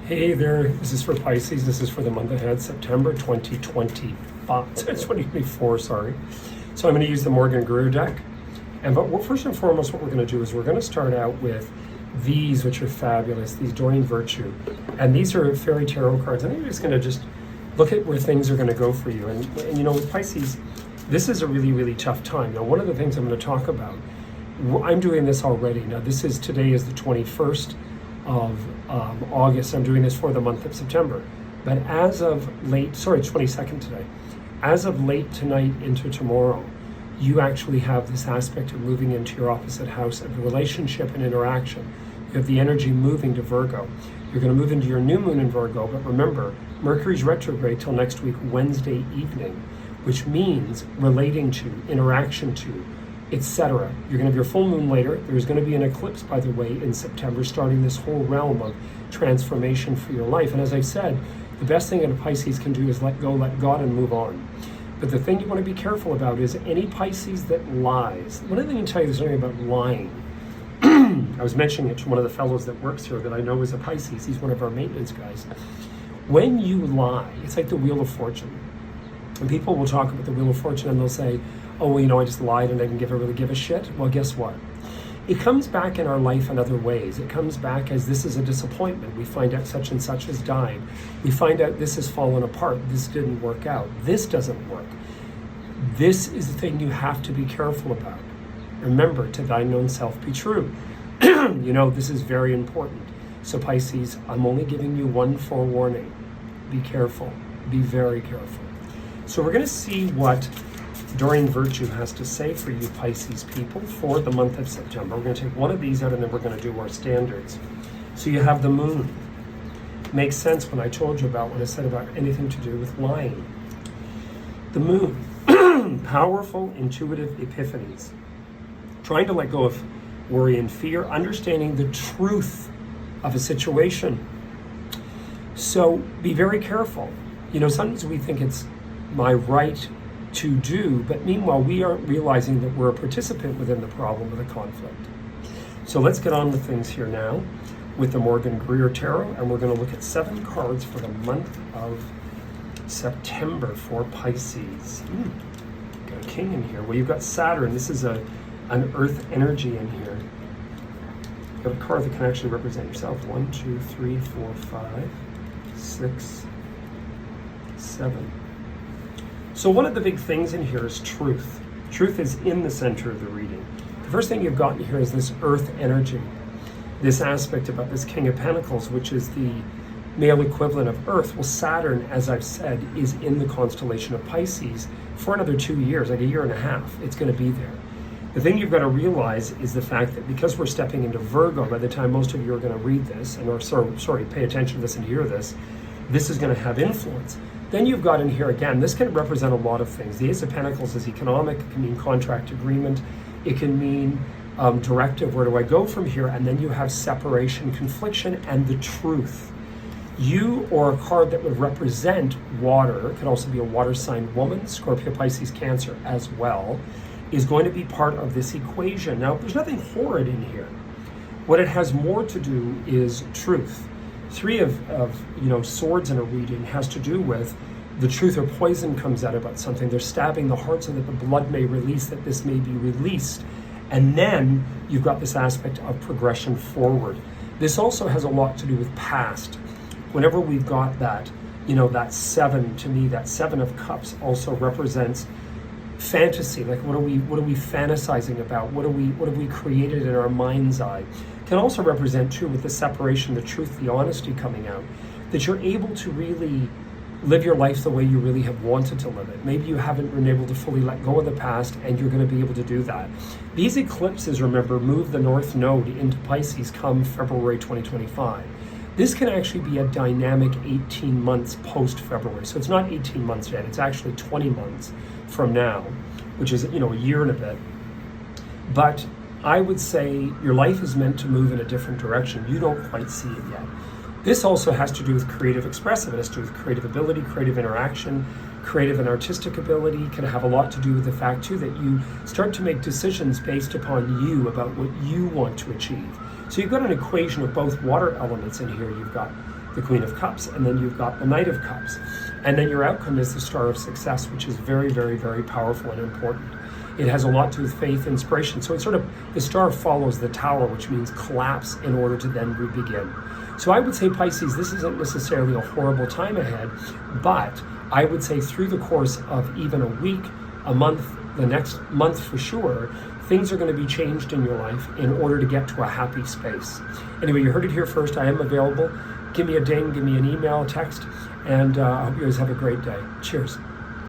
Hey there, this is for Pisces. This is for the month ahead, September 2024, sorry. So I'm going to use the Morgan Greer deck. But first and foremost, what we're going to do is we're going to start out with these, which are fabulous, these Doreen Virtue. And these are fairy tarot cards. I think you're just going to look at where things are going to go for you. And you know, with Pisces, this is a really, really tough time. Now, one of the things I'm going to talk about, I'm doing this already. Now, today is the 21st of August. I'm doing this for the month of September. But as of late, 22nd today, as of late tonight into tomorrow, you actually have this aspect of moving into your opposite house of relationship and interaction. You have the energy moving to Virgo. You're going to move into your new moon in Virgo, but remember, Mercury's retrograde till next week, Wednesday evening, which means relating to, interaction to, etc. You're going to have your full moon later. There's going to be an eclipse, by the way, in September, starting this whole realm of transformation for your life. And as I've said, the best thing that a Pisces can do is let go, let God, and move on. But the thing you want to be careful about is any Pisces that lies. One other thing I can tell you, there's something about lying. I was mentioning it to one of the fellows that works here that I know is a Pisces. He's one of our maintenance guys. When you lie, it's like the Wheel of Fortune. And people will talk about the Wheel of Fortune and they'll say, oh, well, you know, I just lied and I didn't really give a shit. Well, guess what? It comes back in our life in other ways. It comes back as this is a disappointment. We find out such and such has died. We find out this has fallen apart. This didn't work out. This doesn't work. This is the thing you have to be careful about. Remember, to thine own self be true. You know, this is very important. So Pisces, I'm only giving you one forewarning. Be careful. Be very careful. So we're going to see what Doreen Virtue has to say for you Pisces people for the month of September. We're going to take one of these out and then we're going to do our standards. So you have the moon. Makes sense when I told you about what I said about anything to do with lying. The moon, powerful, intuitive epiphanies. Trying to let go of worry and fear, understanding the truth of a situation. So be very careful. You know, sometimes we think it's my right to do, but meanwhile we aren't realizing that we're a participant within the problem of the conflict. So let's get on with things here now with the Morgan Greer Tarot, and we're going to look at 7 cards for the month of September for Pisces. Got a king in here. Well, you've got Saturn. This is an earth energy in here. You've got a card that can actually represent yourself. 1, 2, 3, 4, 5, 6, 7. So one of the big things in here is truth. Truth is in the center of the reading. The first thing you've got in here is this earth energy, this aspect about this King of Pentacles, which is the male equivalent of Earth. Well, Saturn, as I've said, is in the constellation of Pisces for another 2 years, like a year and a half. It's going to be there. The thing you've got to realize is the fact that because we're stepping into Virgo, by the time most of you are going to read this, pay attention to this and hear this, this is going to have influence. Then you've got in here again, this can represent a lot of things. The Ace of Pentacles is economic, it can mean contract agreement, it can mean directive, where do I go from here? And then you have separation, confliction, and the truth. You, or a card that would represent water, it could also be a water sign woman, Scorpio, Pisces, Cancer as well, is going to be part of this equation. Now, there's nothing horrid in here. What it has more to do is truth. 3 of swords in a reading has to do with the truth or poison comes out about something. They're stabbing the heart so that the blood may release, that this may be released. And then you've got this aspect of progression forward. This also has a lot to do with past. Whenever we've got that, that 7, to me, that 7 of Cups also represents fantasy. Like what are we fantasizing about? What have we created in our mind's eye? Can also represent too, with the separation, the truth, the honesty coming out, that you're able to really live your life the way you really have wanted to live it. Maybe you haven't been able to fully let go of the past, and you're going to be able to do that. These eclipses, remember, move the North Node into Pisces come February 2025. This can actually be a dynamic 18 months post-February. So it's not 18 months yet, it's actually 20 months from now, which is, a year and a bit. But I would say your life is meant to move in a different direction. You don't quite see it yet. This also has to do with creative expressive. It has to do with creative ability, creative interaction, creative and artistic ability. It can have a lot to do with the fact too that you start to make decisions based upon you about what you want to achieve. So you've got an equation of both water elements in here. You've got the Queen of Cups, and then you've got the Knight of Cups. And then your outcome is the Star of Success, which is very, very, very powerful and important. It has a lot to do with faith, inspiration. So it's sort of, the star follows the tower, which means collapse in order to then begin. So I would say, Pisces, this isn't necessarily a horrible time ahead, but I would say through the course of even a week, a month, the next month for sure, things are going to be changed in your life in order to get to a happy space. Anyway, you heard it here first. I am available. Give me a ding, give me an email, a text, and I hope you guys have a great day. Cheers.